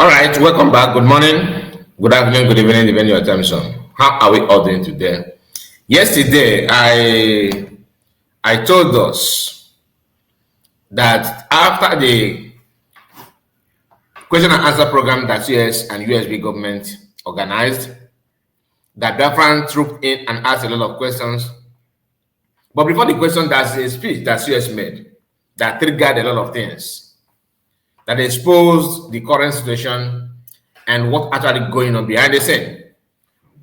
All right, welcome back. Good morning, good afternoon, good evening, depending on your time zone. How are we all doing today? Yesterday, I told us that after the question and answer program that US and USB government organized, that Biafran trooped in and asked a lot of questions. But before the question, there's a speech that US made that triggered a lot of things, that exposed the current situation and what actually going on behind the scene,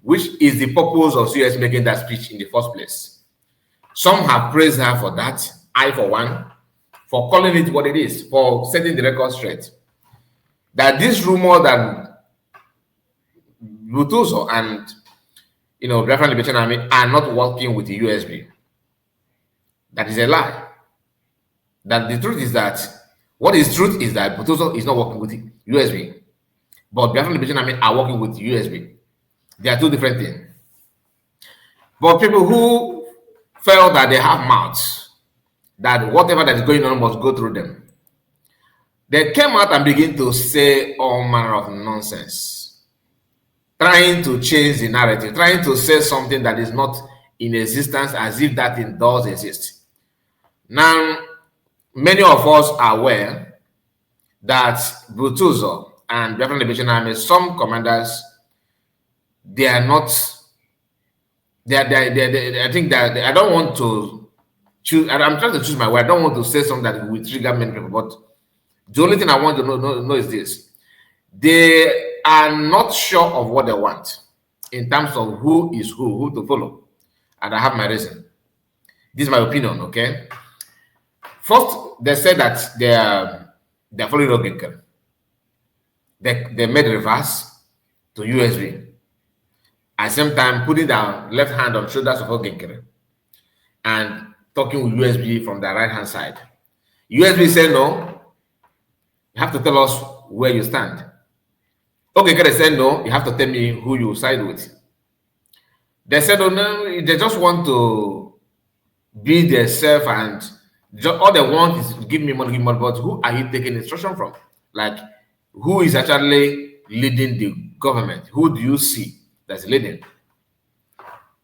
which is the purpose of CS making that speech in the first place. Some have praised her for that, I for one, for calling it what it is, for setting the record straight. That this rumor that Butuso and Biafran Liberation Army are not working with the USB, that is a lie. That the truth is that what is truth is that Butuso is not working with the USB, but Biafran Liberation Army are working with the USB. They are two different things. But people who felt that they have mouths, that whatever that is going on must go through them, they came out and began to say all manner of nonsense, trying to change the narrative, trying to say something that is not in existence as if that thing does exist. Now, many of us are aware that Butuzo and Biafran Liberation Army, some commanders, they are not. I think that I don't want to choose. I'm trying to choose my word. I don't want to say something that will trigger many people. But the only thing I want to know is this: they are not sure of what they want in terms of who is who to follow, and I have my reason. This is my opinion. Okay. First, they said that they're following Ogenker. They made reverse to USB. At the same time, putting their left hand on shoulders of Ogenkere and talking with USB from the right hand side. USB said no, you have to tell us where you stand. Ogenkere said no, you have to tell me who you side with. They said oh no, they just want to be themselves and all they want is give me money, but who are you taking instruction from? Like, who is actually leading the government? Who do you see that's leading?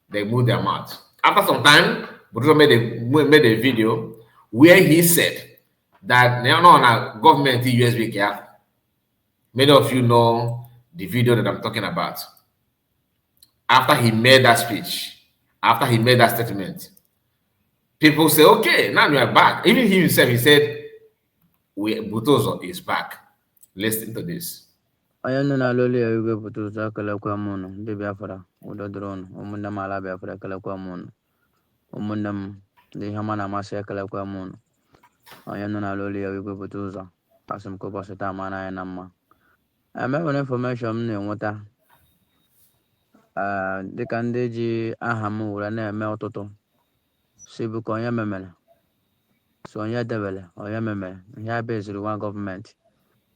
They moved their mouth. After some time, Butuso made a video where he said that now government USB careful. Many of you know the video that I'm talking about. After he made that speech, after he made that statement, people say, okay, now you are back. Even he himself, he said, Butuso is back. Listen to this. Ayano na loli ya yuge Butuso kala kwa mono de Biafra udo drone umunda mala Biafra kala kwa mono umunda de hamana masa kala kwa mono ayano na loli ya yuge Butuso asum ko basata mana ya namma ame one information ne nwota dịka ndị ji aha m were na-eme ọtụtụ si bụ ka onye memere so onye debere onye memere ihe a beziri nwa gọọmenti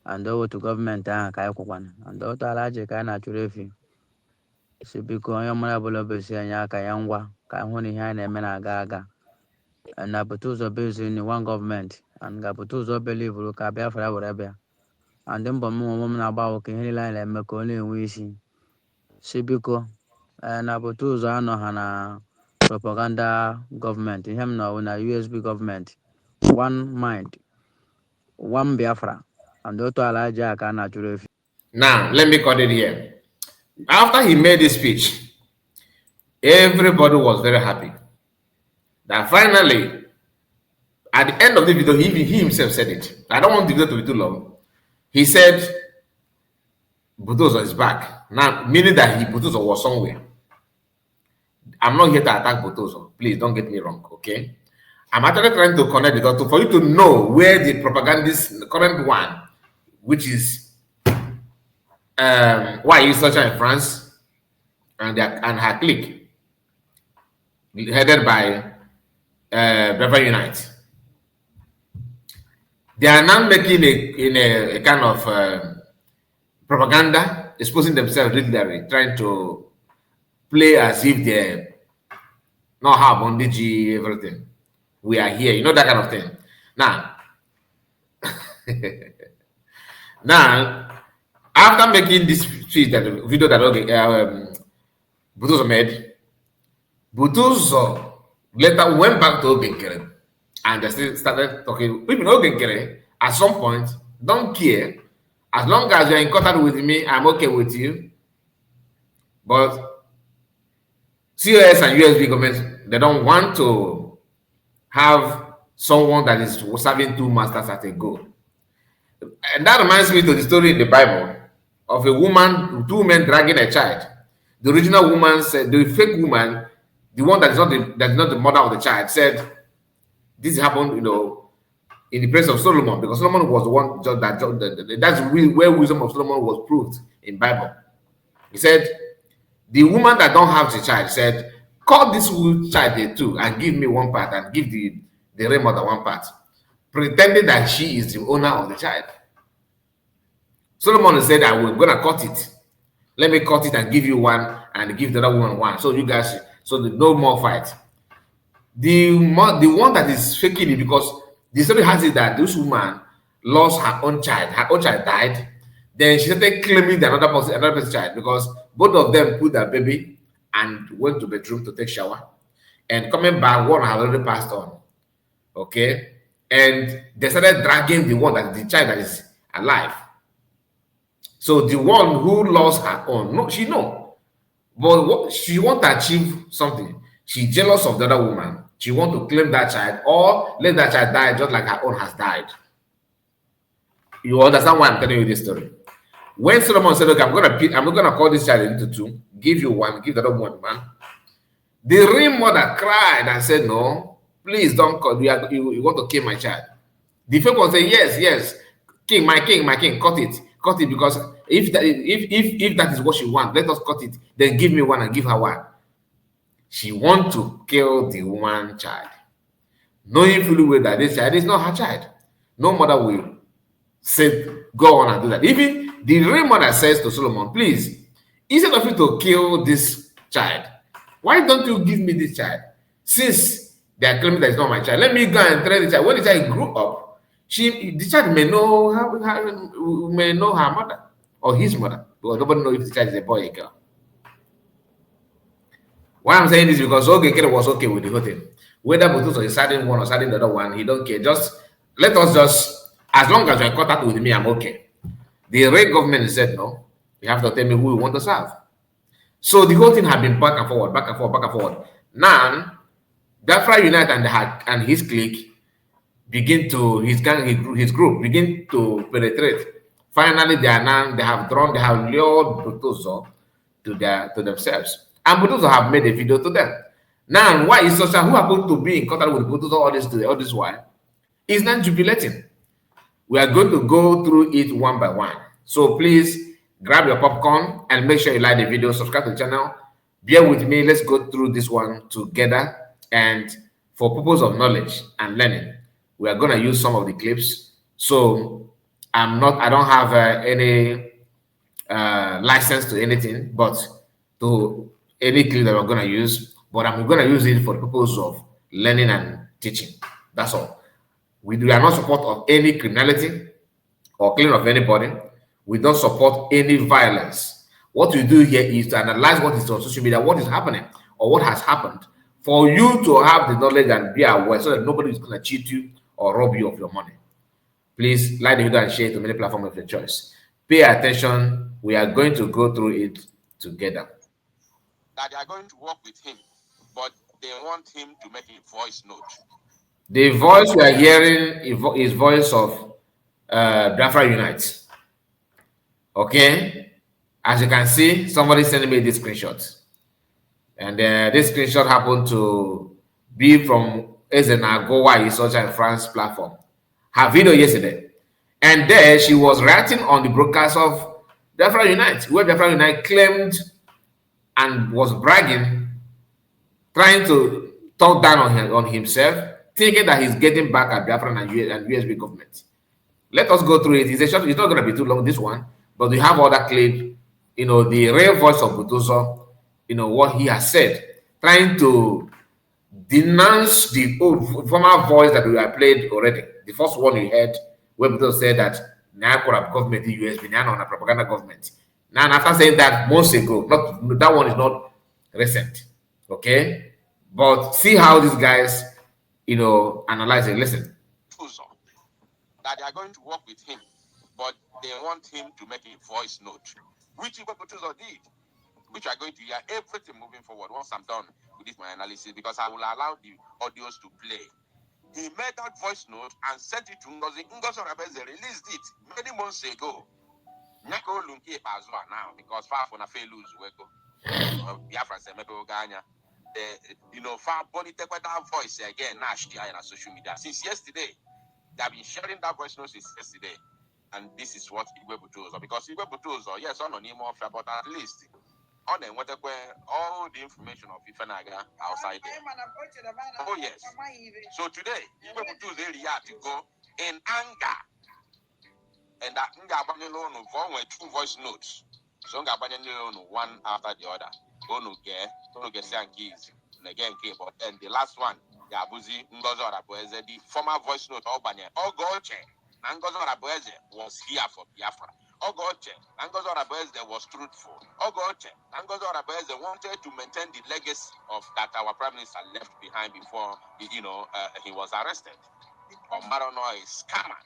and otu gọọmenti ahụ ka anyị kwụkwana and otu ala ji ka anyị na-achụrụ efi si biko onye mara ọbụla obesi anyị aka ya ngwa ka anyị hụ na ihe anyị na-eme na-aga aga na Butuso beziri na nwa gọọmenti and ga Butuso belivuru ka Biafra were bịa and mbọ m onwe m na-agba ka ihe niile anyị na-eme ka ọ na-enwe isi si biko na Butuso anọ ha na propaganda gọọmenti ihe m nọ na USB gọọmenti one mind one Biafra and otu ala ji aka na-achụrụ efi. Now, let me cut it here. After he made this speech, everybody was very happy that finally, at the end of the video, he himself said it. I don't want the video to be too long. He said, Butuso is back. Now, meaning that Butuso was somewhere. I'm not here to attack Butuso. Please don't get me wrong, okay? I'm actually trying to connect the dots for you to know where the propagandist, the current one, which is why is such in France and her clique, headed by Biafra Unite. They are now making a kind of propaganda, exposing themselves regularly, trying to play as if they not have on DG everything. We are here, that kind of thing. Now, now, After making this speech, that video that Butuzo made, Butuzo later went back to Ogenkere and they still started talking. Even Ogenkere, at some point, don't care. As long as you're in contact with me, I'm okay with you. But COS and USB governments, they don't want to have someone that is serving two masters at a go. And that reminds me to the story in the Bible of a woman, two men dragging a child. The original woman said, the fake woman, the one that is not the mother of the child, said, this happened, in the place of Solomon, because Solomon was the one that's where wisdom of Solomon was proved in Bible. He said, the woman that don't have the child said, cut this child in two and give me one part and give the real mother one part, pretending that she is the owner of the child. Solomon said, I will gonna cut it. Let me cut it and give you one and give the other woman one. So you guys, no more fight. The one that is faking it, because the story has it that this woman lost her own child. Her own child died. Then she started claiming the another person's child, because both of them put their baby and went to the bedroom to take shower. And coming back, one had already passed on. Okay? And they started dragging the child that is alive. So the one who lost her own, she know. But she want to achieve something. She's jealous of the other woman. She want to claim that child or let that child die just like her own has died. You understand why I'm telling you this story? When Solomon said, okay, I'm gonna call this child into two, give you one, give the other one, man. The real mother cried and said, no, please don't call. You want to kill my child. The fake one said, yes, king, my king, cut it, because if that is what she wants, let us cut it. Then give me one and give her one. She wants to kill the woman child, knowing fully well that this child is not her child. No mother will say, go on and do that. Even the real mother says to Solomon, please, instead of you to kill this child, why don't you give me this child? Since they are claiming that it's not my child, let me go and train the child. When the child grew up, the child may know her mother or his mother, because nobody knows if the child is a boy or a girl. Why I'm saying this is because Ogenkere was okay with the whole thing. Whether Butuzo is siding one or siding the other one, he don't care. Let us as long as you're in contact with me, I'm okay. The Ray government said no. You have to tell me who you want to serve. So the whole thing had been back and forward. Now, Biafra Unite and his clique begin to his group begin to penetrate. Finally, they have lured Butuzo to themselves. And Butuzo have made a video to them. Now, why is Social, who happened to be in contact with Butuzo all this while, is not jubilating? We are going to go through it one by one. So please grab your popcorn and make sure you like the video, subscribe to the channel. Bear with me. Let's go through this one together. And for purpose of knowledge and learning, we are going to use some of the clips. So I don't have any license to anything, but to any clip that we're going to use, but I'm going to use it for the purpose of learning and teaching. That's all. We are not support of any criminality or killing of anybody. We don't support any violence. What we do here is to analyze what is on social media, what is happening or what has happened, for you to have the knowledge and be aware so that nobody is going to cheat you or rob you of your money. Please like the video and share it to many platforms of your choice. Pay attention. We are going to go through it together. That they are going to work with him, but they want him to make a voice note. The voice we are hearing is voice of Biafra Unite. Okay, as you can see, somebody sending me this screenshot, and this screenshot happened to be from Ezena Gowa in France platform. Her video yesterday, and there she was writing on the broadcast of Biafra Unite, where Biafra Unite claimed and was bragging, trying to talk down on himself, thinking that he's getting back at Biafra and USB government. Let us go through it. It's not going to be too long, this one, but we have other clip, the real voice of Butuzo, what he has said, trying to denounce the old former voice that we have played already. The first one we heard, where Butuzo said that now corrupt government in USB, now on a propaganda government. Now, after saying that months ago, not that one is not recent, okay? But see how these guys, analyze it. Listen. That they are going to work with him, but they want him to make a voice note, which Iwebutuzo did, which are going to hear everything moving forward once I'm done with this my analysis, because I will allow the audios to play. He made that voice note and sent it to Ngozi. Ngozi Orabueze released it many months ago. Nyako Lunki Bazwa now, because far from a fail lose weko. Biafra se mebe oganya. Far body take that voice again now share on social media since yesterday. They have been sharing that voice note since yesterday, and this is what Iwebutuzo, because Iwebutuzo, yes, on more fair, but at least on them what all the information of Ifenaga outside there. Oh yes. So today Iwebutuzo area to go in anger, and that Ngabanyelo no two voice notes. So Ngabanyelo one after the other. Go no get Sankeys, and again but then the last one. Yabuzi Ngozi Orabueze, the former voice note Obanye, Ogoche, Ngozi Orabueze was here for Biafra. Ogoche, Ngozi Orabueze was truthful. Ogoche, Ngozi Orabueze wanted to maintain the legacy of that our prime minister left behind before he was arrested. Omarono is scammer.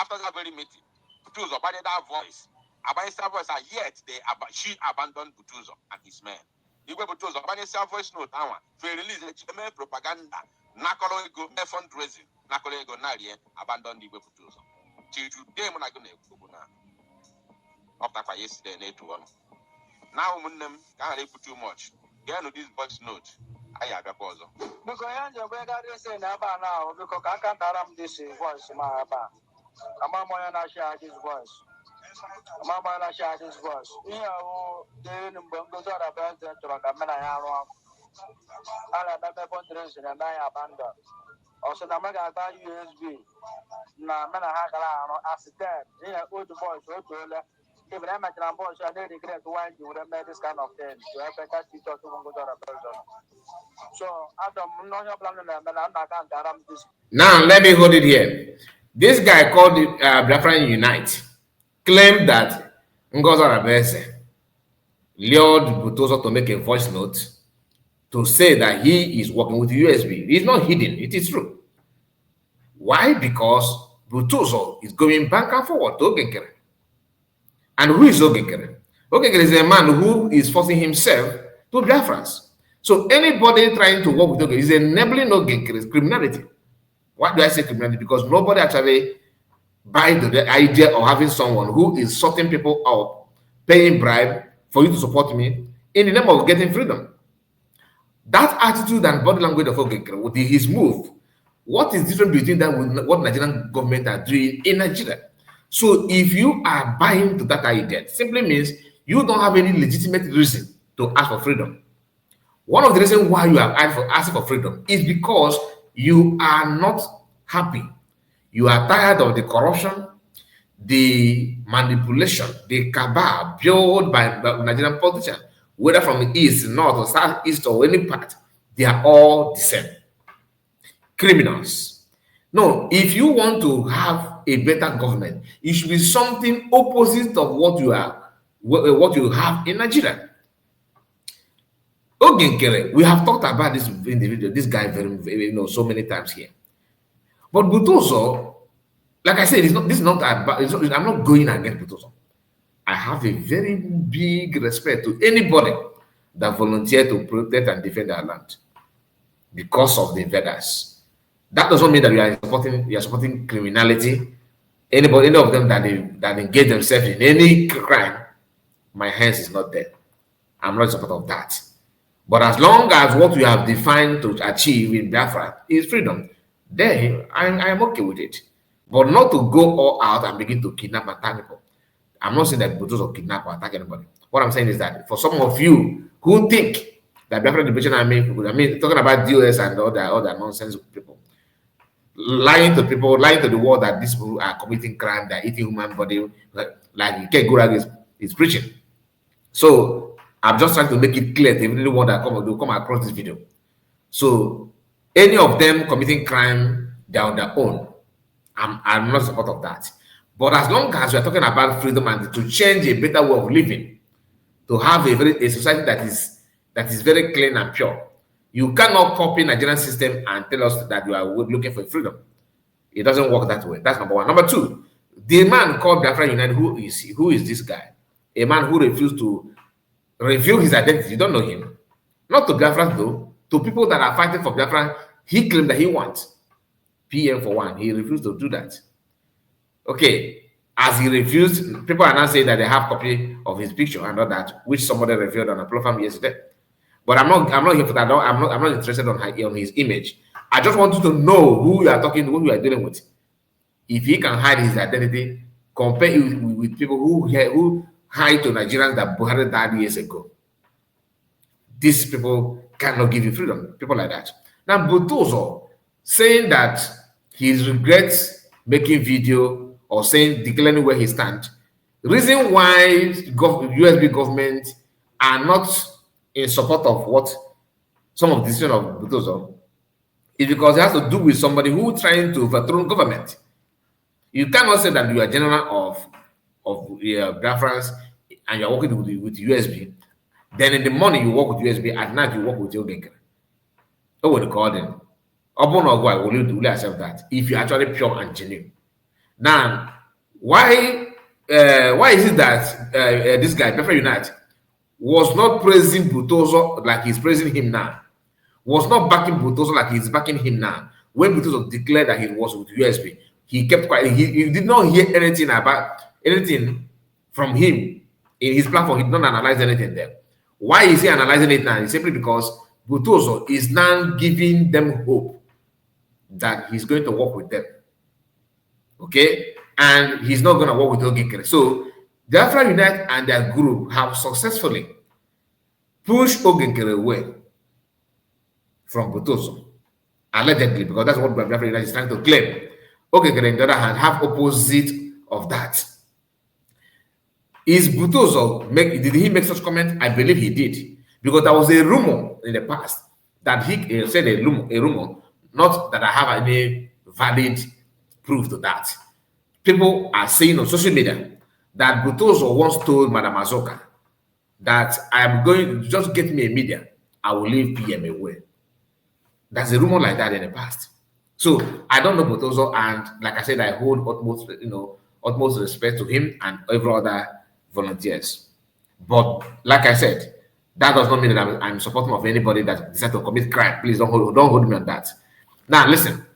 After that very meeting, Butuzo abandoned that voice. Abandoned that voice, and yet she abandoned Butuzo and his men. Iwebutuzo abandoned voice note now to release a propaganda. Nakolo ego fundraising. Nakolo ego narie abandoned Iwebutuzo. Till today, when I go na after yesterday, later on. Now, can't put too much. Get on this voice note. I have a pause. Because I say now, because I can't aram this voice, my ba. I'm not share this voice. I'm not share this voice. Here, they goes out about the Camera. I remember fundraising and I abandoned. Also, the mega USB. Now, man, I have assistant. Here, old voice, even I'm at a voice, I didn't regret why you would have made this kind of thing. You have better to talk to Orabueze. So, I don't know your plan, and I'm not going to this. Now, let me hold it here. This guy called Biafra Unite claimed that Ngozi Orabueze lured Butuzo to make a voice note to say that he is working with USB. It's not hidden. It is true. Why? Because Butuzo is going back and forward to Ogenkere. And who is Ogenkere? Ogenkere is a man who is forcing himself to Biafrans. So anybody trying to work with Ogenkere is enabling Ogenkere's criminality. Why do I say criminality? Because nobody actually buys the idea of having someone who is sorting people out, paying bribe for you to support me in the name of getting freedom. That attitude and body language of Ogenkere with his move, what is different between that with what Nigerian government are doing in Nigeria? So if you are buying to that idea, it simply means you don't have any legitimate reason to ask for freedom. One of the reasons why you are asking for freedom is because you are not happy. You are tired of the corruption, the manipulation, the cabal built by Nigerian politicians, whether from the east, north, or southeast, or any part. They are all the same. Criminals. No, if you want to have a better government, it should be something opposite of what you have in Nigeria. Ogenkere, we have talked about this individual, this guy so many times here. But Butuzo, like I said, I'm not going against Butuzo. I have a very big respect to anybody that volunteer to protect and defend our land because of the invaders. That doesn't mean that you are supporting criminality. Any of them that engage themselves in any crime, my hands is not there. I'm not in support of that. But as long as what we have defined to achieve in Biafra is freedom, then I am okay with it. But not to go all out and begin to kidnap and attack people. I'm not saying that Butuzo kidnap or attack anybody. What I'm saying is that for some of you who think that Biafra Liberation Army, talking about DOS and all that nonsense people, lying to the world that these people are committing crime, they're eating human body, like Gurag is preaching. So I'm just trying to make it clear to everyone that come across this video. So any of them committing crime, they're on their own. I'm not in support of that. But as long as we're talking about freedom and to change a better way of living, to have a society that is very clean and pure, you cannot copy Nigerian system and tell us that you are looking for freedom. It doesn't work that way. That's number one. Number two, the man called Biafra United, who is this guy? A man who refused to reveal his identity. You don't know him. Not to Biafra though. To people that are fighting for Biafra, he claimed that he wants PM for one. He refused to do that. Okay, as he refused, people are now saying that they have copy of his picture and all that, which somebody revealed on a platform yesterday. But I'm not here for that. I'm not interested on his image. I just want you to know who you are talking to, who you are dealing with. If he can hide his identity, compare it with people who hide to Nigerians that Buhari died years ago. These people cannot give you freedom. People like that. Now, Butozo saying that he regrets making video or declaring where he stands. Reason why USB government are not in support of what some of the decision of Butozo is because it has to do with somebody who trying to overthrow government. You cannot say that you are general of Biafrans and you are working with USB. Then in the morning you work with USB, at night you work with your Genkere. Oh, what you call them? Will accept that if you're actually pure and genuine. Now, why is it that this guy, Biafra Unite, was not praising Butozo like he's praising him now? Was not backing Butozo like he's backing him now? When Butozo declared that he was with USB, he kept quiet. He did not hear anything from him in his platform. He did not analyze anything there. Why is he analyzing it now? It's simply because Butozo is now giving them hope that he's going to work with them. Okay? And he's not going to work with Ogekere. So, Biafra Unite and their group have successfully pushed Ogekere away from Butozo. Allegedly, because that's what Biafra Unite is trying to claim. Ogekere, on the other hand, have opposite of that. Is Butozo did he make such comment? I believe he did. Because there was a rumor in the past that he said a rumor, not that I have any valid proof to that. People are saying on social media that Butozo once told Madam Azoka that I am going to just get me a media, I will leave PM away. There's a rumor like that in the past. So I don't know Butozo, and like I said, I hold utmost respect to him and every other volunteers. But like I said, that does not mean that I'm supporting of anybody that decides to commit crime. Please don't hold me on that. Now listen,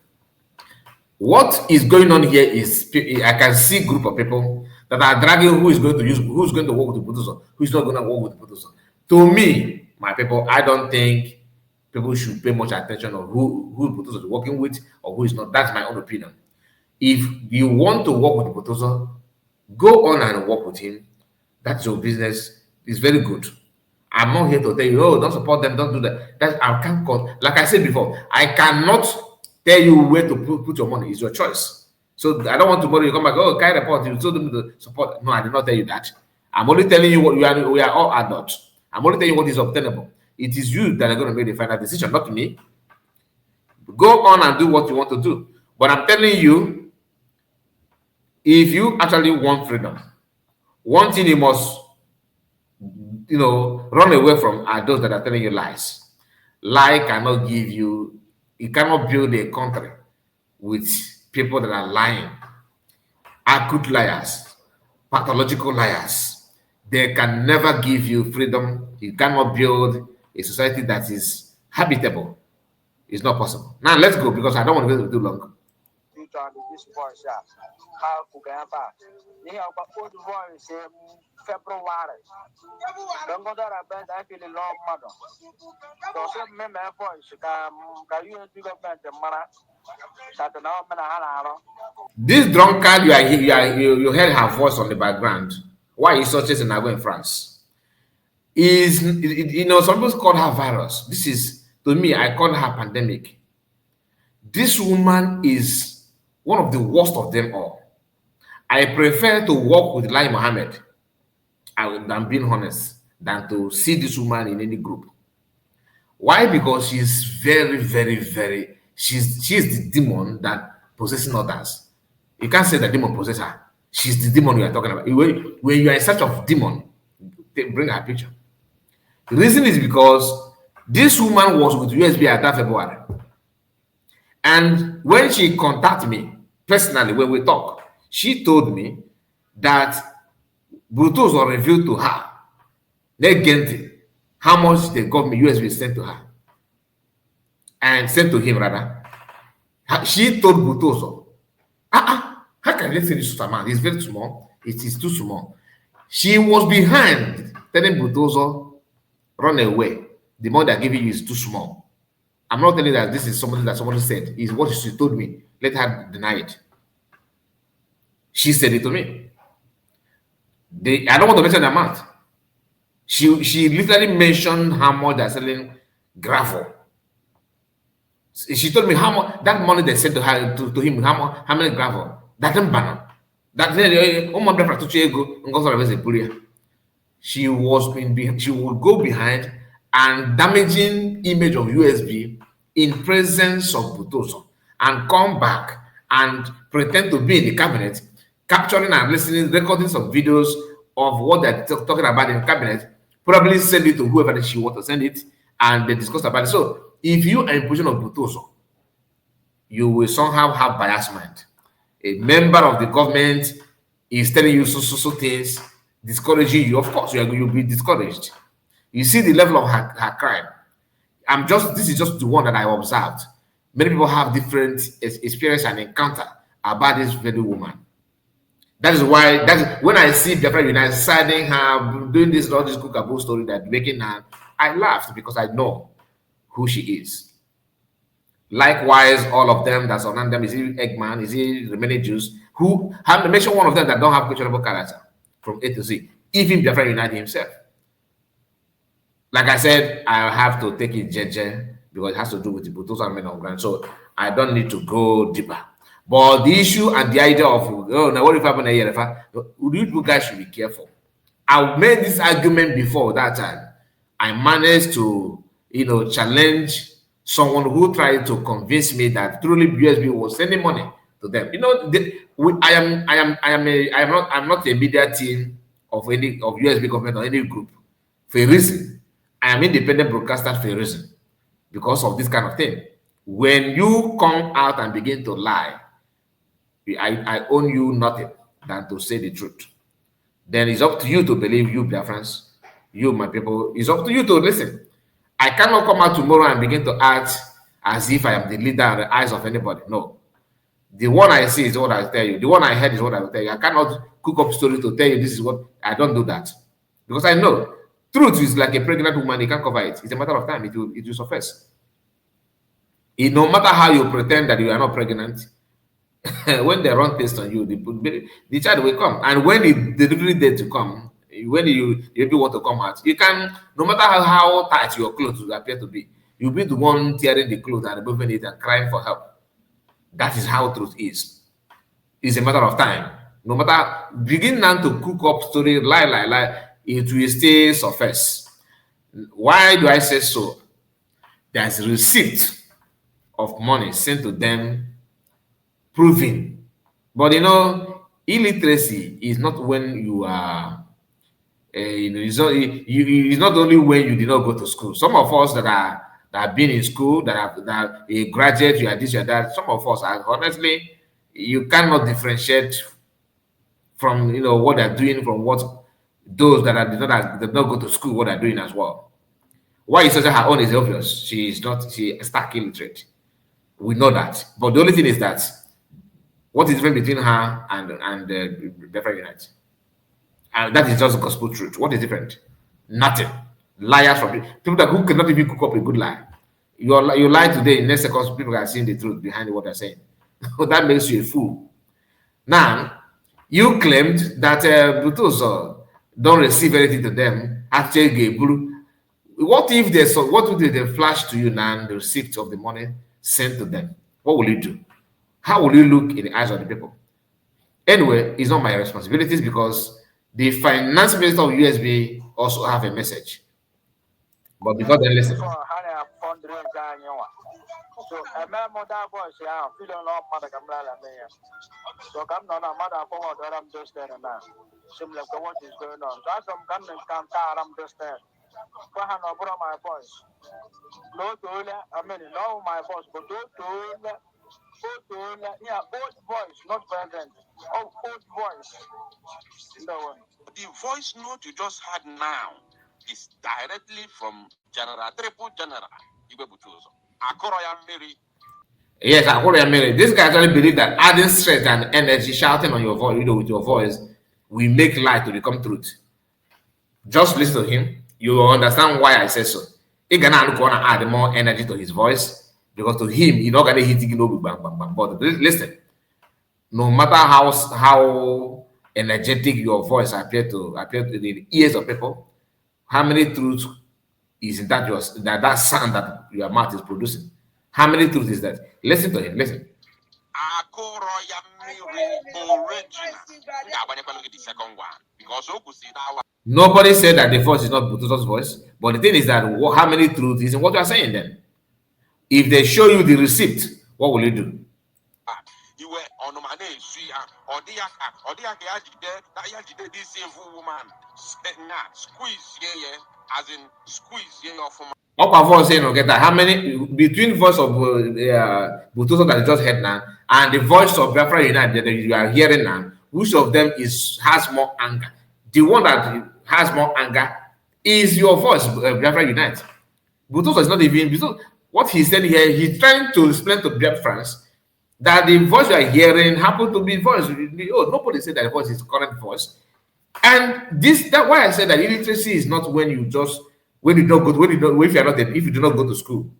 what is going on here is I can see a group of people that are dragging who's going to work with Butozo, who's not going to work with Butozo. To me, my people, I don't think people should pay much attention on who Butozo is working with or who is not. That's my own opinion. If you want to work with Butozo, go on and work with him. That's your business. It's very good. I'm not here to tell you, oh, don't support them, don't do that. I can't like I said before, I cannot tell you where to put your money. It's your choice. So I don't want tomorrow you come back, oh, carry report, you told them to support. No, I did not tell you that. I'm only telling you what we are all adults. I'm only telling you what is obtainable. It is you that are going to make the final decision, not me. Go on and do what you want to do. But I'm telling you, if you actually want freedom, one thing you must, run away from are those that are telling you lies. Lie cannot give you, you cannot build a country with people that are lying, acute liars, pathological liars. They can never give you freedom. You cannot build a society that is habitable. It's not possible. Now let's go because I don't want to go too long. February. Don't go there. I feel a long mother. So some member voice can you do government the money? This drunkard, you heard her voice on the background. Why is such in Nago in France? Some people call her virus. This is, to me, I call her pandemic. This woman is one of the worst of them all. I prefer to work with Lai Mohammed, I'm being honest, than to see this woman in any group. Why? Because she's very, very, very, she's the demon that possessing others. You can't say the demon possess her. She's the demon we are talking about. When you are in search of demon, bring her picture. The reason is because this woman was with USB at that February. And when she contacted me personally, when we talk, she told me that Brutus was revealed to her, Negenti, how much the government USB sent to her. And sent to him rather. She told Butoso, how can they say this amount? It's very small. It is too small. She was behind telling Butoso, run away. The money they're giving you is too small. I'm not telling you that this is something that somebody said. It's what she told me. Let her deny it. She said it to me. I don't want to mention the amount. She literally mentioned how much they're selling gravel. She told me how much that money they sent to her to him, how many gravel. That banner. That she would go behind and damaging image of USB in presence of Butoso and come back and pretend to be in the cabinet, capturing and listening, recording some videos of what they're talking about in the cabinet, probably send it to whoever she wants to send it, and they discuss about it. So if you are in position of Butoso, you will somehow have bias mind. A member of the government is telling you so things, discouraging you. Of course, you'll be discouraged. You see the level of her crime. This is just the one that I observed. Many people have different experience and encounter about this very woman. That is why when I see Biafra United siding her, doing this all this cookaboo story that making her, I laughed because I know who she is. Likewise, all of them that's on them, is he Eggman, is he remaining Jews, who have mentioned one of them that don't have questionable character from A to Z, even Biafra United himself. Like I said, I have to take it jeje because it has to do with the Butosa men on ground. So I don't need to go deeper. But the issue and the idea of, oh, now what if happened here? You guys should be careful. I made this argument before that time. I managed to, challenge someone who tried to convince me that truly USB was sending money to them. I'm not a media team of USB government or any group for a reason. I am independent broadcaster for a reason, because of this kind of thing. When you come out and begin to lie, I own you nothing than to say the truth. Then it's up to you to believe, you Biafrans, you my people. It's up to you to listen. I cannot come out tomorrow and begin to act as if I am the leader in the eyes of anybody. No. The one I see is what I tell you. The one I heard is what I will tell you. I cannot cook up story to tell you this is what. I don't do that. Because I know truth is like a pregnant woman, you can't cover it. It's a matter of time. It will surface. No matter how you pretend that you are not pregnant, when they run tests on you, the child will come. And when the delivery date to come, when you want to come out, you can, no matter how tight your clothes will appear to be, you'll be the one tearing the clothes and removing it and crying for help. That is how truth is. It's a matter of time. No matter, begin now to cook up story, lie, it will stay surface. Why do I say so? There's a receipt of money sent to them proving. But illiteracy is not when you are, it's not only when you did not go to school. Some of us that have been in school, that a graduate, you are this, you are that. Some of us are honestly, you cannot differentiate from what they're doing from what those that did not go to school, what they're doing as well. Why is her own is obvious. She is stark illiterate. We know that. But the only thing is that what is different between her and Biafra Unite? And that is just gospel truth. What is different? Nothing. Liars from people who cannot even cook up a good lie. You lie today, in next second, people are seeing the truth behind what they're saying. That makes you a fool. Now, you claimed that Butoso don't receive anything to them. Actually, what if they flash to you now the receipt of the money sent to them? What will you do? How will you look in the eyes of the people? Anyway, it's not my responsibilities because the finance minister of USB also have a message. But before they listen. So a man that voice, yeah, feeling no mother can lie. So come on, mother forward that I'm just there now. Similar to what is going on. So as I'm coming, I'm just there. For my voice. No to I mean, no, my voice, but yeah, both voice, not present. Oh, both voice. No. The voice note you just had now is directly from General Triple General Igwe Butuzo. Akoroya Mary. Yes, Akoroya Mary. This guy actually believe that adding strength and energy, shouting on your voice, with your voice, will make light to become truth. Just listen to him. You will understand why I say so. He gonna add more energy to his voice because to him, he's not gonna hit it bang bang bang. But listen, no matter how energetic your voice appear to the ears of people, how many truths is in that sound that your mouth is producing? How many truths is that? Listen to him. Listen. Akoroya Mary original. The second one because nobody said that the voice is not Bututo's voice, but the thing is that how many truths is in what you are saying then? If they show you the receipt, what will you do? You were on my name, or this woman squeeze as in squeeze of Of saying okay, that how many between voice of Bututo that you just heard now and the voice of Biafra United that you are hearing now, which of them has more anger? The one that has more anger is your voice, Biafra Unite. Bututo is not even because what he said here, he's trying to explain to Biafrans that the voice you are hearing happened to be voice. Oh, nobody said that the voice is current voice. And that's why I said that illiteracy is not when you do not go to school.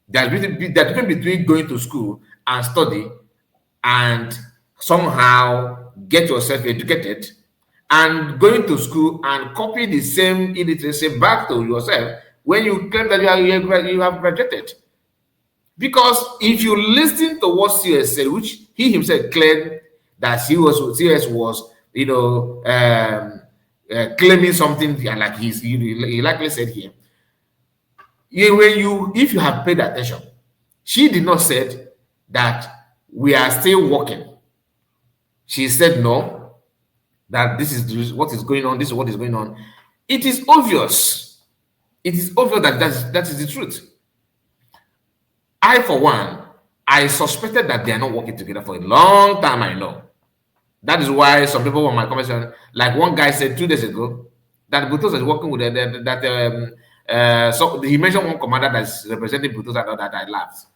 There's difference between going to school and study and somehow get yourself educated and going to school and copy the same illiteracy back to yourself when you claim that you have graduated. Because if you listen to what COS said, which he himself claimed that COS was, claiming something like he likely said here. If you have paid attention, she did not say that we are still working. She said no, that this is what is going on. This is what is going on. It is obvious. It is obvious that is the truth. I, for one, I suspected that they are not working together for a long time. I know. That is why some people on my comment section, like one guy said 2 days ago, that Bututo is working with so he mentioned one commander that's representing Bututo and that I laughed.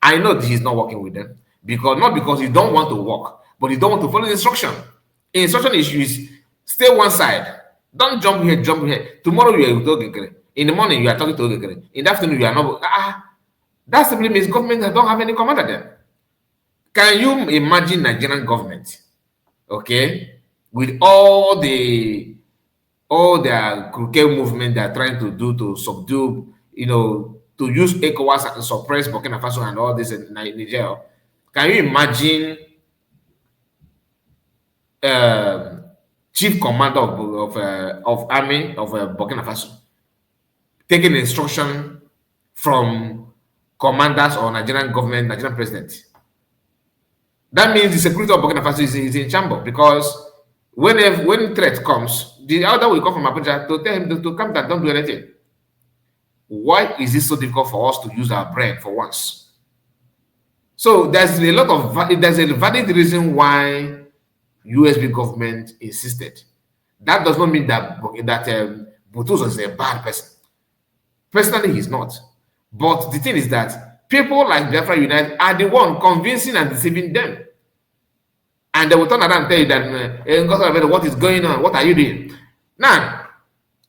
I know he's not working with them not because he don't want to work, but he don't want to follow the instruction. Instruction is stay one side. Don't jump here, jump here. Tomorrow you are talking. In the morning you are talking to Ogekere. In the afternoon you are not. That simply means government don't have any commander there. Can you imagine Nigerian government? Okay, with all their crooked movement they are trying to do to subdue, to use ECOWAS and suppress Burkina Faso and all this in Niger. Can you imagine chief commander of army of Burkina Faso taking instruction from commanders or Nigerian government, Nigerian president? That means the security of Burkina Faso is in shambles because when threat comes, the other will come from Abuja to tell him to come down, don't do anything. Why is it so difficult for us to use our brain for once? So there's a valid reason why USB government insisted. That does not mean that Bututo is a bad person. Personally, he's not. But the thing is that people like Biafra United are the one convincing and deceiving them. And they will turn around and tell you that, what is going on? What are you doing? Now,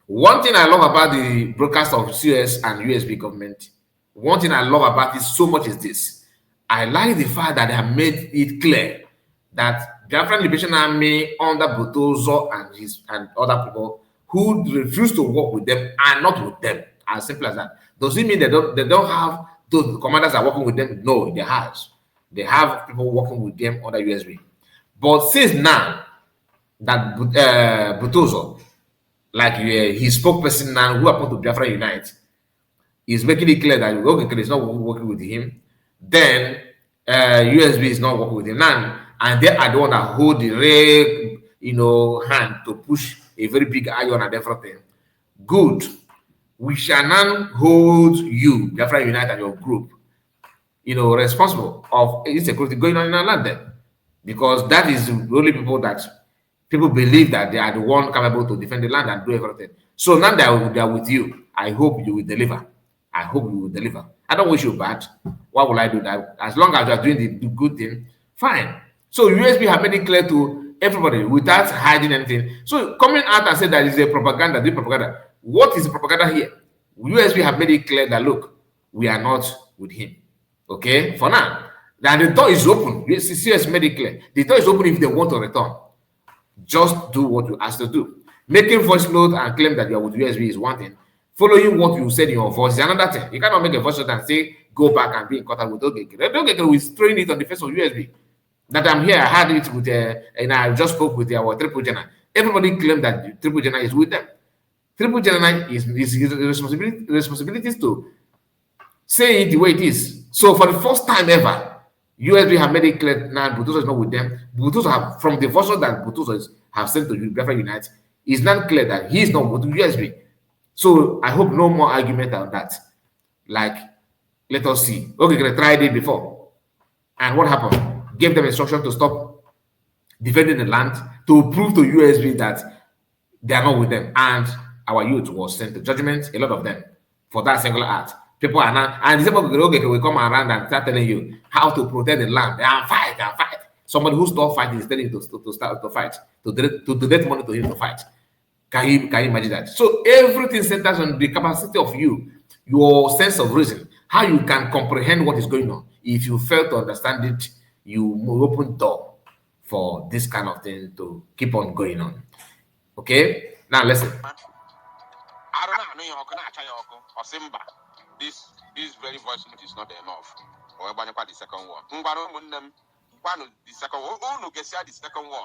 one thing I love about the broadcast of COS and USB government, one thing I love about it so much is this. I like the fact that they have made it clear that Biafran Liberation Army under Bututo and other people who refuse to work with them are not with them. As simple as that. Does it mean they don't have those commanders are working with them? No, they have. They have people working with them under USB. But since now that Bututo, like his spokesperson now, who happened to Biafra Unite, is making it clear that okay, it's not working with him, then USB is not working with him now, and they are the one that hold the real, hand to push a very big iron and everything. Good. We shall now hold you, Biafra Unite, and your group, responsible of insecurity going on in our land then. Because that is the only people believe that they are the one capable to defend the land and do everything. So now they are with you. I hope you will deliver. I hope you will deliver. I don't wish you bad. Why will I do that? As long as you are doing the good thing, fine. So USB have made it clear to everybody without hiding anything. So coming out and say that is a propaganda, the propaganda. What is the propaganda here? USB have made it clear that look, we are not with him. Okay, for now. Now the door is open. CS made it clear. The door is open if they want to return. Just do what you asked to do. Making voice note and claim that you are with USB is one thing. Following what you said in your voice is another thing. You cannot make a voice note and say, go back and be in contact with Ogeke. Ogeke is throwing it on the face of USB. That I'm here, I had it with, and I just spoke with our triple general. Everybody claimed that triple general is with them. Triple general is his responsibilities to say it the way it is. So for the first time ever, USB have made it clear now Butoso is not with them. Butoso have, from the version that Butoso have sent to Biafra Unite, it's not clear that he is not with USB. So I hope no more argument on that. Like, let us see. Okay, they tried it before. And what happened? Gave them instruction to stop defending the land to prove to USB that they are not with them. And our youth was sent to judgment, a lot of them, for that single act. People are now, and the people will come around and start telling you how to protect the land and fight and fight. Somebody who stopped fighting is telling you to start to fight, to donate money to him to fight. Can you imagine that? So everything centers on the capacity of you, your sense of reason, how you can comprehend what is going on. If you fail to understand it, you open door for this kind of thing to keep on going on. Okay? Now listen. I don't know. This very voice note is not enough. Or about the second one. The second one. Oh, no, get the second one.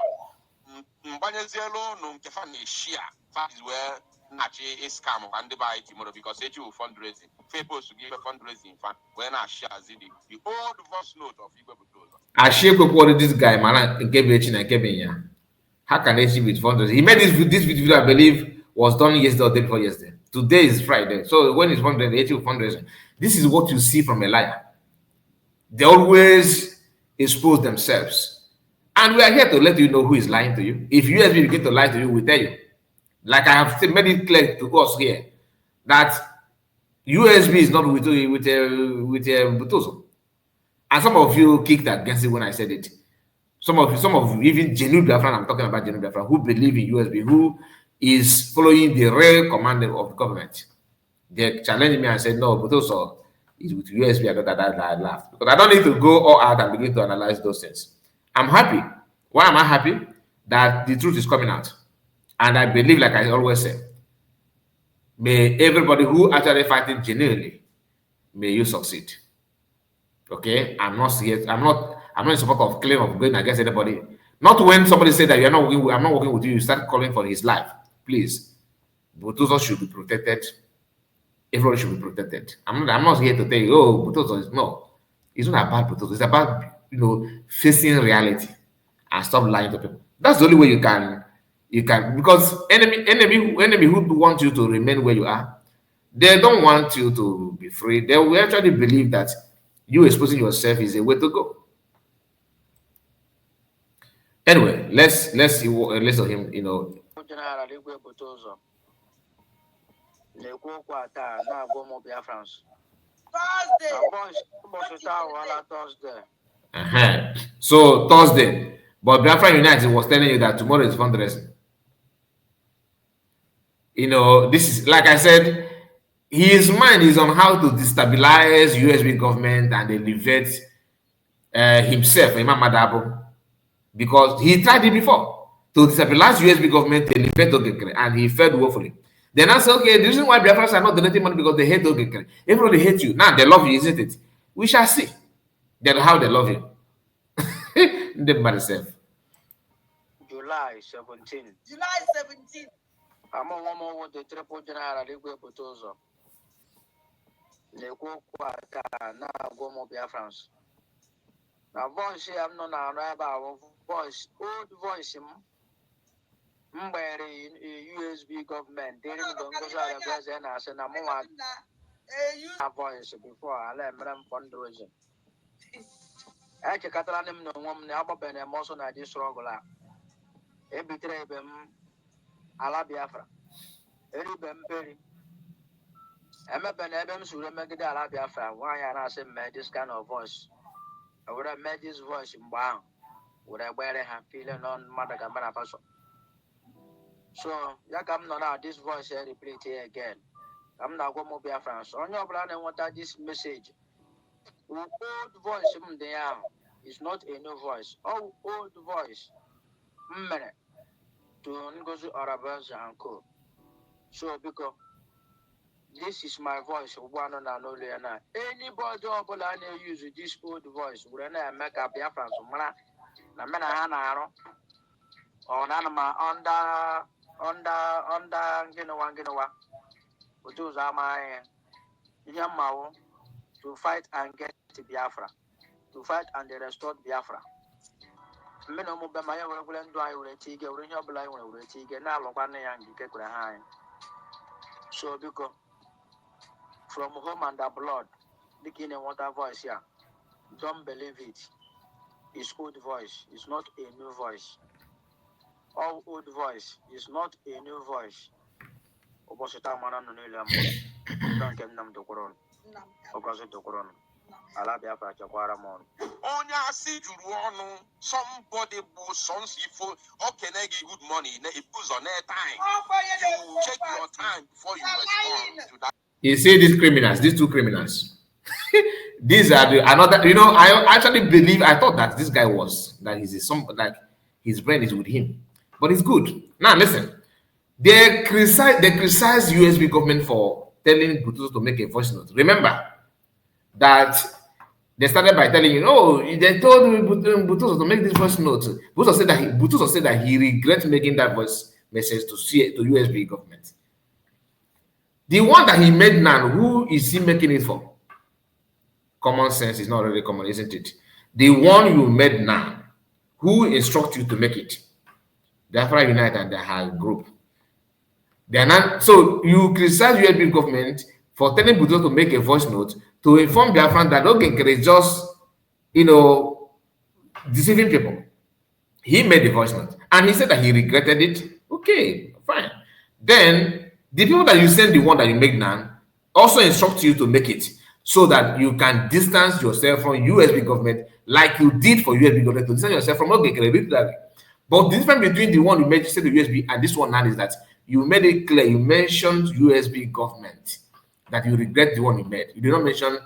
Mbanyezelo no kefani share. That is where Nachi is scam and they buy tomorrow because they do fundraising. Supposed to give a fundraising fund when I share the old voice note of Igwe Butozo. I share what this guy man gave it. How can they achieve with fundraising? He made this video, I believe, was done yesterday or day before yesterday. Today is Friday. So when it's fundraising, they achieve fundraising. This is what you see from a liar. They always expose themselves. And we are here to let you know who is lying to you. If USB begin to lie to you, we tell you. Like I have made it clear to us here that USB is not with Butoso. And some of you kicked against it when I said it. Some of you, even genuine Biafran, I'm talking about genuine Biafran, who believe in USB, who is following the real command of the government. They challenged me and said, no, Butoso is with USB. I laughed. Because I don't need to go all out and begin to analyze those things. I'm happy. Why am I happy? That the truth is coming out. And I believe, like I always say, may everybody who actually fighting genuinely, may you succeed. Okay? I'm not in support of claim of going against anybody. Not when somebody say that you're not working with, I'm not working with you, you start calling for his life. Please. Butoso should be protected. Everybody should be protected. I'm not here to tell you, oh, Butoso is no. It's not about Butoso. It's about facing reality and stop lying to people. That's the only way you can because enemy who want you to remain where you are, they don't want you to be free. They will actually believe that you exposing yourself is a way to go. Anyway, let's see what listen to him, General Igwe Butozo. Thursday. So Thursday, but Biafra United was telling you that tomorrow is fundraising. This is like I said, his mind is on how to destabilize USB government and elevate himself, Imam Madabo, because he tried it before to destabilize USB government, elevate Ogekere, and he failed woefully. Then I said, okay, the reason why Biafrans are not donating money because they hate Ogekere. Everybody hates you. Now they love you, isn't it? We shall see. Then how they love you. July 17. July 17. I'm on one more with the triple general Igwe Butozo. na-ekwu okwu a taa na-agwa ụmụ Biafrans na voice ya m nọ na-arụ ebe a bụ voice old voice m gbere USB gọọmenti dịrị mgbe Ngozi Orabueze na-asị na mụnwa na voice before ala emere m fundraising. Echekọtara m na onwe m na agbabere m ọsọ na dị strọgụl a ebitere ebe m ala Biafra eribe m peri emebe na ebe m suru megide ala Biafra nwaanyị a na-asị m mee this kind of voice were mee this voice mgbe ahụ were gbere ha file nọ mmadụ ga mba na pasọ. So ya ka m nọ na this voice repeat again ka m na-agwa ụmụ Biafrans onye ọbụla na-enweta this message old voice m dị ahụ is not a new voice. All old voice m mere to Ngozi Orabueze and co. So because this is my voice ugbu na n'olu ya na anybody ọbụla na-use this old voice were na-eme ka Biafrans mara na mena ha na-arụ ọ na ma under gịnịwa otu ụzọ ama anyị ihe mmanwụ to fight and get Biafra, to fight and restore Biafra. Mmena ụmụbe ma ya were gwere ndụ anyị were tige were ihe ọbụla anyị were tige na-alụkwa nne ya nke kwere ha anyị. So biko from home and abroad dịka ị na-enweta voice ya don't believe it. It's old voice. It's not a new voice. All old voice is not a new voice. Ụbọchị taa mara nọ n'ile mbụ nke nna m dokwara ọgọzi dokwara ala Biafra chekwara m ọnụ. Onye asị juru ọnụ somebody bụ sons ifo okene gị good morning na ibuzo na time. You check your time before you respond to that. You see these criminals, these two criminals. These are the another. You know, I actually believe I thought that this guy was that he's some like his brain is with him, but it's good. Now listen, they criticize USB government for telling Butuzo to make a voice note. Remember that they started by telling you, oh, they told Butuzo to make this voice note. Butuzo said that he regrets making that voice message to USB government. The one that he made now, who is he making it for? Common sense is not really common, isn't it? The one you made now, who instruct you to make it? Biafra Unite and their group. They are not, so you criticize USB government for telling Butuzo to make a voice note to inform Biafran that okay, is just, deceiving people. He made the voice note and he said that he regretted it. Okay, fine. Then the people that you send the one that you make now also instruct you to make it so that you can distance yourself from USB government like you did for USB government to distance yourself from okay. But the difference between the one you made to the USB and this one now is that you made it clear, you mentioned USB government, that you regret the one you made. You did not mention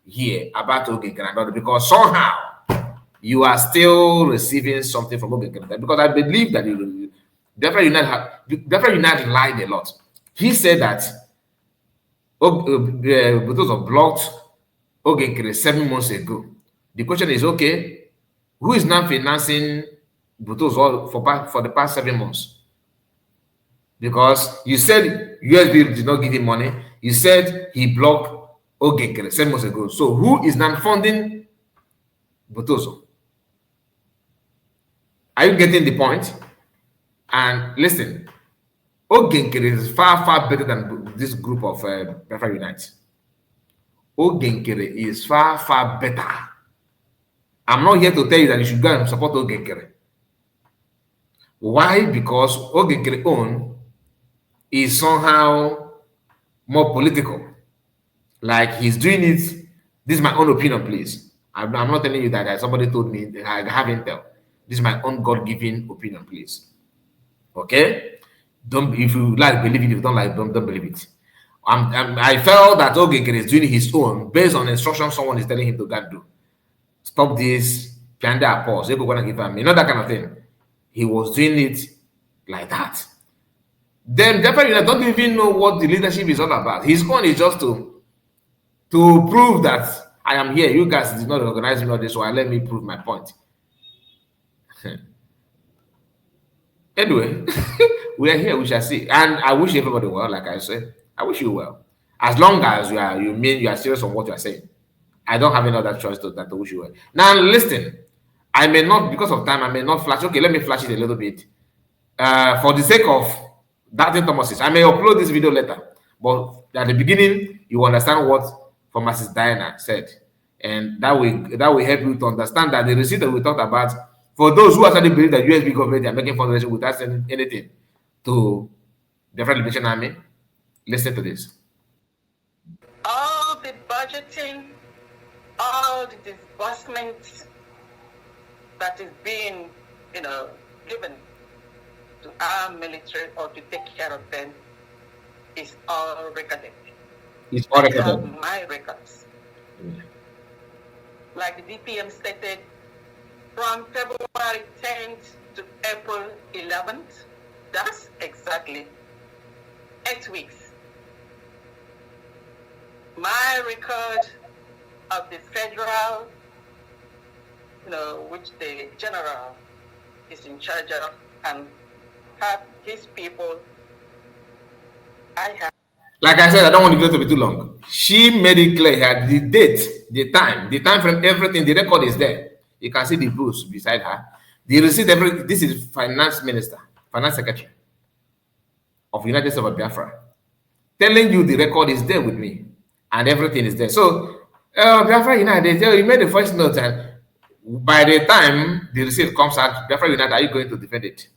here about Ogekerenado because somehow you are still receiving something from Ogekerenado because I believe that Biafra Unite lied a lot. He said that Butuzo blocked Ogenkere 7 months ago. The question is, okay, who is now financing Butuzo for the past 7 months? Because you said USB did not give him money. You said he blocked Ogenkere 7 months ago. So who is now funding Butuzo? Are you getting the point? And listen, Ogenkere is far, far better than this group of Biafra Unite. Ogenkere is far, far better. I'm not here to tell you that you should go and support Ogenkere. Why? Because Ogenkere own is somehow more political. Like he's doing it. This is my own opinion, please. I'm not telling you that somebody told me that I have intel. This is my own God-given opinion, please. Okay? Don't, if you like, believe it. If you don't like, don't believe it. I felt that Ogenkere is doing his own based on instructions someone is telling him to go do. Stop this, panda pause. They're gonna give him, that kind of thing. He was doing it like that. Then definitely don't even know what the leadership is all about. His own is just to prove that I am here. You guys did not organize me all this, so let me prove my point. Anyway, we are here, we shall see. And I wish everybody well, like I said. I wish you well. As long as you are serious on what you are saying. I don't have any other choice than to wish you well. Now listen, I may not, because of time, I may not flash. Okay, let me flash it a little bit. For the sake of that Thomasis, I may upload this video later, but at the beginning, you understand what Pharmacist Diana said, and that will help you to understand that the receipt that we talked about, for those who actually believe that USB government are making fundraising without sending anything to the Federal Liberation Army, listen to this. All the budgeting, all the disbursements that is being, given to our military or to take care of them is all recorded. It's all I have recorded. my records. Like the DPM stated, from February 10th to April 11th, that's exactly 8 weeks. My record of the federal, which the general is in charge of and have his people, I have. Like I said, I don't want the video to be too long. She made it clear here, the date, the time frame, everything, the record is there. You can see the books beside her. The receipt, this is finance minister, finance secretary of United States of Biafra, telling you the record is there with me and everything is there. So Biafra United, you made the first note, and by the time the receipt comes out, Biafra United, are you going to defend it?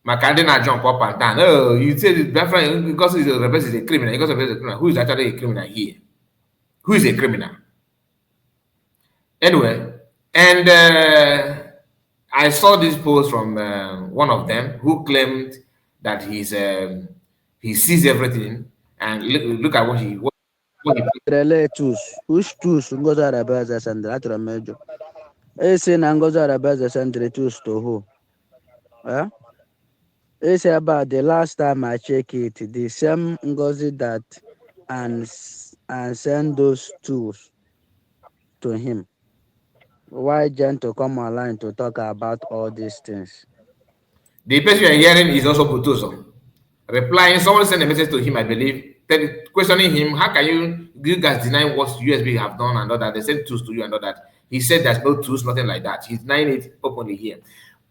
Makandina jump up and down. Oh, you say Biafra because he's a criminal. Because of a criminal, who is actually a criminal here? Who is a criminal? Anyway, and I saw this post from one of them who claimed that he sees everything, and look at what he Which tools Ngozi Orabueze sendere atụrụ m ejọ. Esi na Ngozi Orabueze sendere tools to who? It's about the last time I check it, the same Ngozi that and send those tools to him. Why Jen to come online to talk about all these things? The person you are hearing is also Butuso. Replying, someone sent a message to him, I believe, questioning him, how can you guys deny what USB have done and all that? They sent tools to you and all that. He said there's no tools, nothing like that. He's denying it openly here.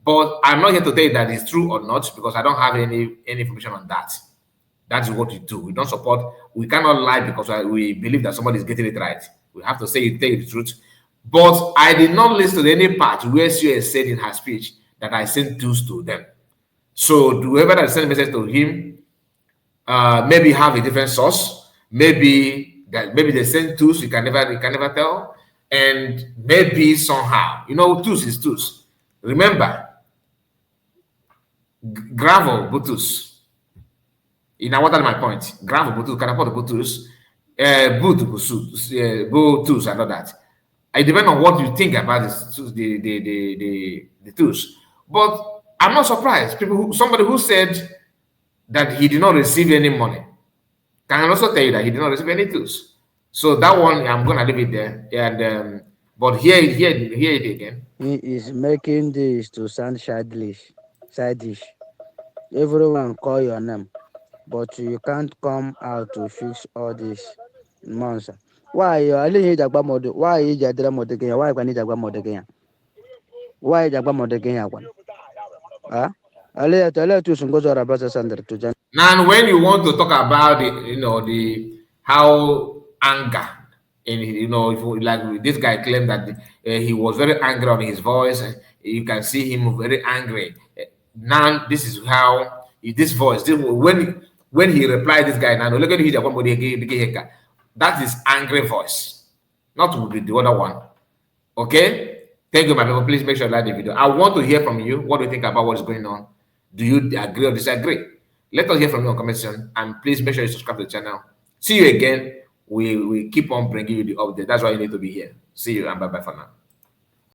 But I'm not here to tell you that it's true or not, because I don't have any information on that. That's what we do. We don't support, we cannot lie because we believe that somebody is getting it right. We have to tell you the truth. But I did not listen to any part where COS said in her speech that I sent tools to them. So whoever that sent a message to him, maybe have a different source. Maybe they send tools. You can never tell. And maybe somehow, tools is tools. Remember, gravel Bluetooth. What are my point? Gravel Bluetooth, can afford Bluetooth, Bluetooth and all that. It depends on what you think about the tools. But I'm not surprised. Somebody who said that he did not receive any money can also tell you that he did not receive any tools. So that one, I'm gonna leave it there. And but here it again. He is making this to sound childish. Everyone call your name, but you can't come out to fix all this nonsense. Why you only Jagba mode? Why you Jadra Modegaya? Why can you Jagba Modegaya? Why Jagba Modegaya one? I'll let you some goes Orabueze sender to Jan. Now, when you want to talk about the how anger, and if like this guy claimed that he was very angry on his voice, you can see him very angry. Now, this is how this voice. When he replied, this guy now look at him. That is angry voice, not the other one. Okay, thank you, my people. Please make sure you like the video. I want to hear from you. What do you think about what is going on? Do you agree or disagree? Let us hear from you on comment section, and please make sure you subscribe to the channel. See you again. We keep on bringing you the update. That's why you need to be here. See you and bye-bye for now.